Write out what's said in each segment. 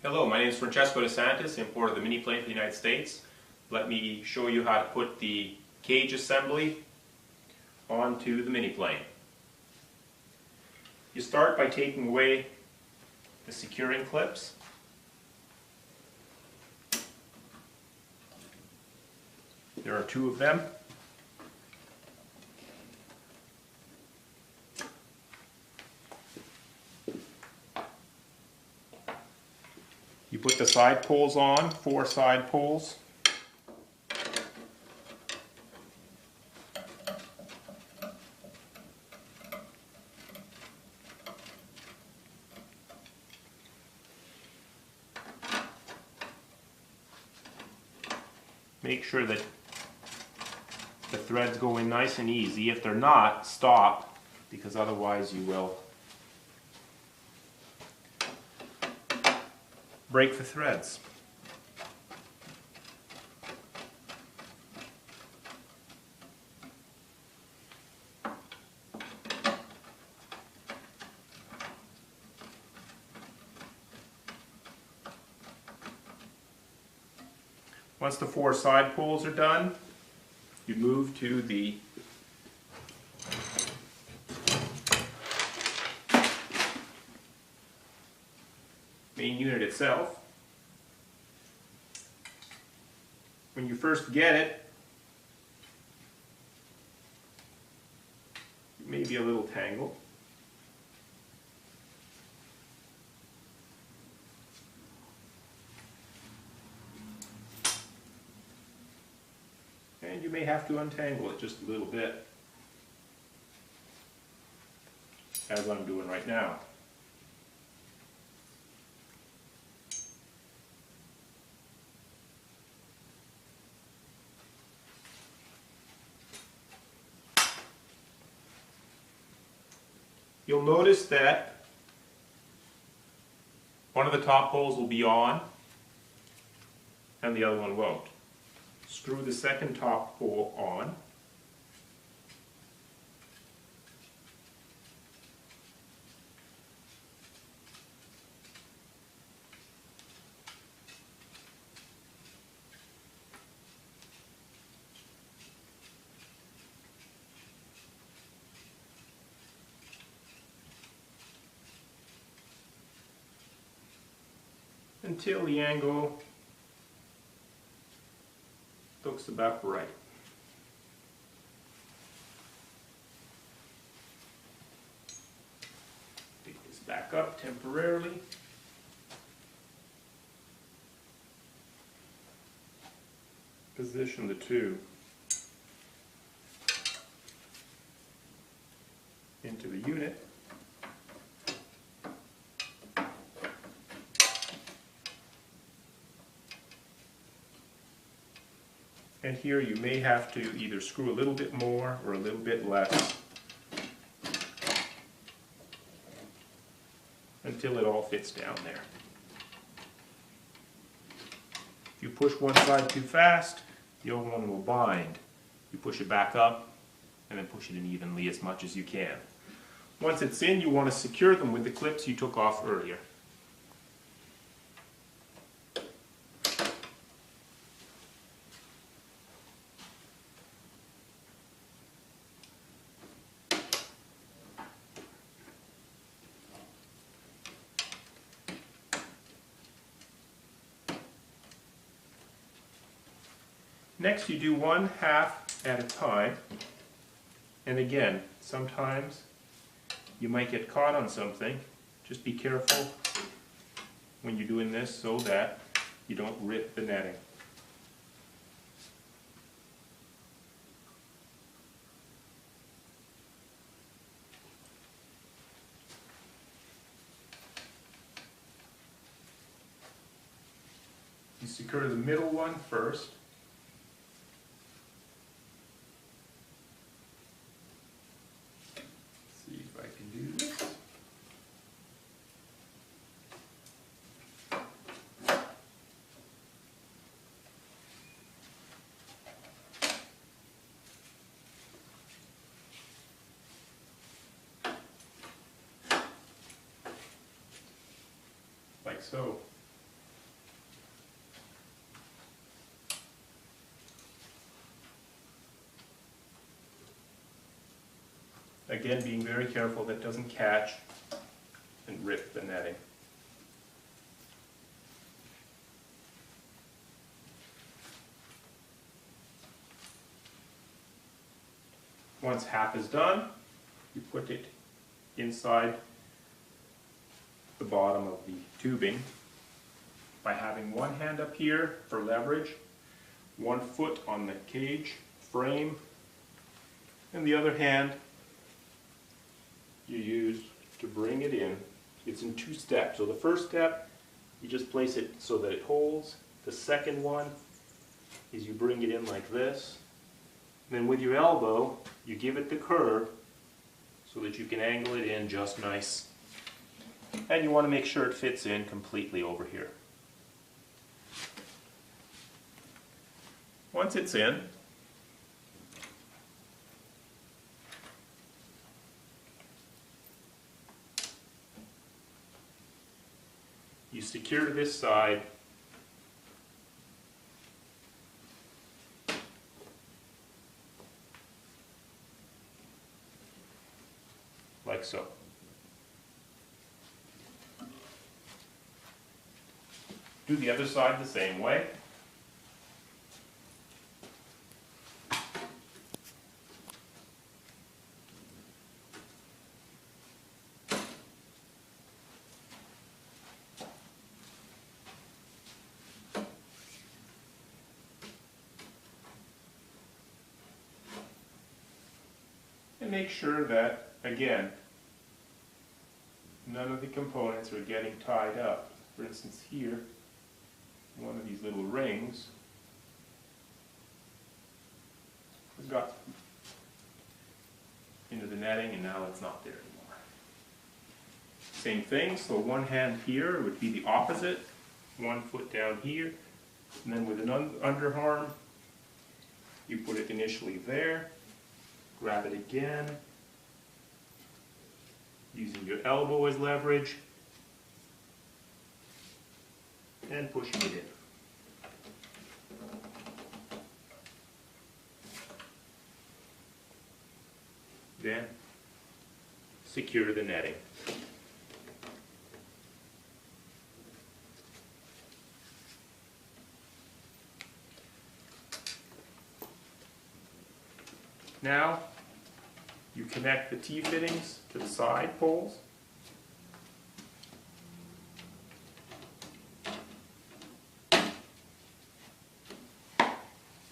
Hello, my name is Francesco DeSantis, importer of the MiniPlane for the United States. Let me show you how to put the cage assembly onto the MiniPlane. You start by taking away the securing clips. There are two of them. You put the side poles on, 4 side poles. Make sure that the threads go in nice and easy. If they're not, stop, because otherwise you will break the threads. Once the 4 side poles are done, you move to the main unit itself. When you first get it, it may be a little tangled. And you may have to untangle it just a little bit, as I'm doing right now. You'll notice that one of the top poles will be on and the other one won't. Screw the second top pole on. Until the angle looks about right. Pick this back up temporarily. Position the two into the unit. And here you may have to either screw a little bit more or a little bit less until it all fits down there. If you push one side too fast, the other one will bind. You push it back up and then push it in evenly as much as you can. Once it's in, you want to secure them with the clips you took off earlier. Next, you do 1/2 at a time, and again, sometimes you might get caught on something. Just be careful when you're doing this so that you don't rip the netting. You secure the middle one first. Like so. Again, being very careful that it doesn't catch and rip the netting. Once half is done, you put it inside the bottom of the tubing by having one hand up here for leverage, 1 foot on the cage frame, and the other hand you use to bring it in. It's in 2 steps. So the first step, you just place it so that it holds. The second one is you bring it in like this. Then with your elbow, you give it the curve so that you can angle it in just nice. And you want to make sure it fits in completely over here. Once it's in, you secure this side like so. Do the other side the same way. And make sure that, again, none of the components are getting tied up. For instance, here, one of these little rings has got into the netting and now it's not there anymore. Same thing, so one hand here would be the opposite, 1 foot down here, and then with an underarm, you put it initially there, grab it again, using your elbow as leverage, and pushing it in. Then secure the netting. Now you connect the T-fittings to the side poles.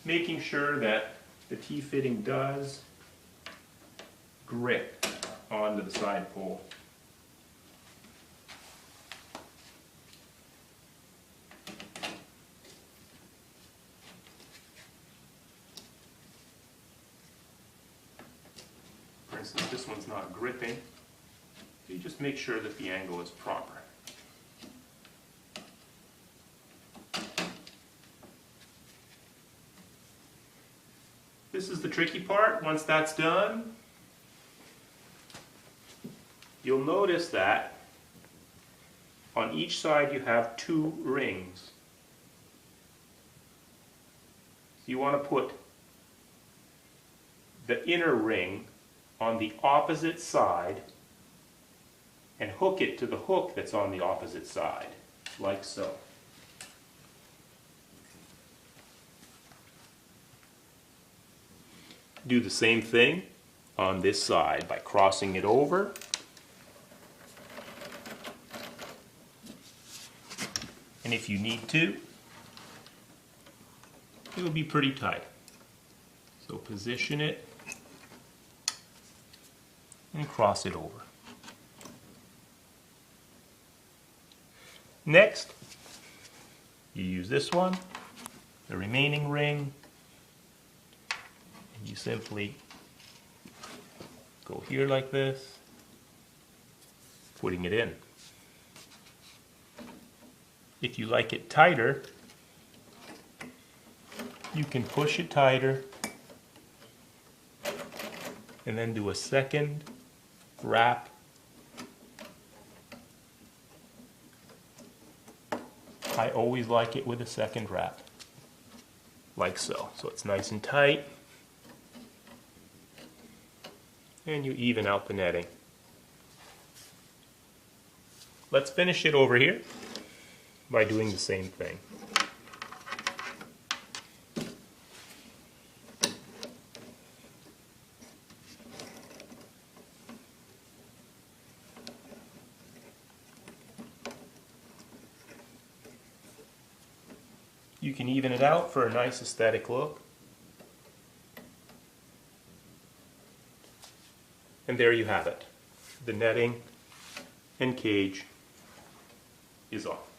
Making sure that the T-fitting does grip onto the side pole. For instance, this one's not gripping, so you just make sure that the angle is proper. This is the tricky part. Once that's done, you'll notice that on each side you have 2 rings. So you want to put the inner ring on the opposite side and hook it to the hook that's on the opposite side, like so. Do the same thing on this side by crossing it over. And if you need to, it'll be pretty tight. So position it and cross it over. Next, you use this one, the remaining ring, and you simply go here like this, putting it in. If you like it tighter, you can push it tighter and then do a second wrap. I always like it with a second wrap, like so. So it's nice and tight. and you even out the netting. Let's finish it over here by doing the same thing. You can even it out for a nice aesthetic look. And there you have it. The netting and cage is off.